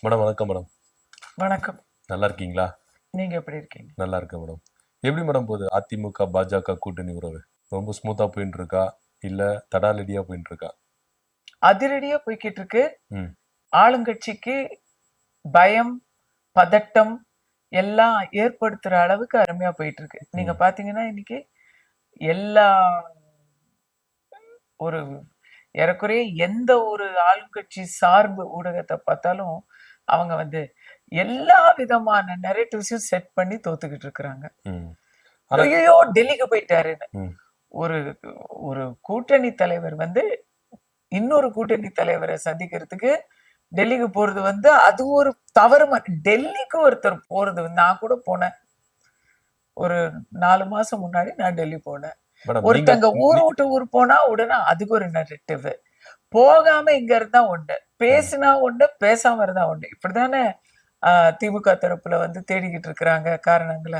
Madam வணக்கம் madam. வணக்கம். நல்லா இருக்கீங்களா? நீங்க எப்படி இருக்கீங்க? நல்லா இருக்கேன் மேடம். எப்படி மேடம் போகுது அதிமுக பாஜக கூட்டணி உறவு? ரொம்ப ஸ்மூத்தா போயிட்டு இருக்கா இல்ல தடாலடியா போயிட்டு இருக்கா? அதிரடியா போய்கிட்டு இருக்கு. ம் ஆளுங்கட்சிக்கு பயம், பதட்டம் எல்லாம் ஏற்படுத்துற அளவுக்கு அருமையா போயிட்டு இருக்கு. நீங்க ம் பாத்தீங்கன்னா இன்னைக்கு எல்லா ஒரு ஏறக்குறைய எந்த ஒரு ஆளுங்கட்சி சார்பு ஊடகத்தை பார்த்தாலும் அவங்க எல்லா விதமான நெரேட்டிவ்ஸையும் செட் பண்ணி தோத்துக்கிட்டு இருக்கிறாங்க. ம் ஆனா ஐயோ டெல்லிக்கு போயிட்டாருன்னு. ம் ஒரு ஒரு கூட்டணி தலைவர் இன்னொரு கூட்டணி தலைவரை சந்திக்கிறதுக்கு டெல்லிக்கு போறது அது ஒரு தவறு. டெல்லிக்கு ஒருத்தர் போறது நான் கூட போனேன். ஒரு 4 மாசம் முன்னாடி நான் டெல்லி போனேன். மேடம் நீங்க ஒருத்தங்க ஊர் விட்டு ஊர் போனா உடனே அதுக்கு ஒரு நெரட்டிவ். போகாம இங்க இருந்தா உண்டு, ம் பேசினா உண்டு, பேசாம இருந்தா உண்டு. இப்படிதானே திமுக தரப்புல தேடிக்கிட்டு இருக்கிறாங்க காரணங்களை.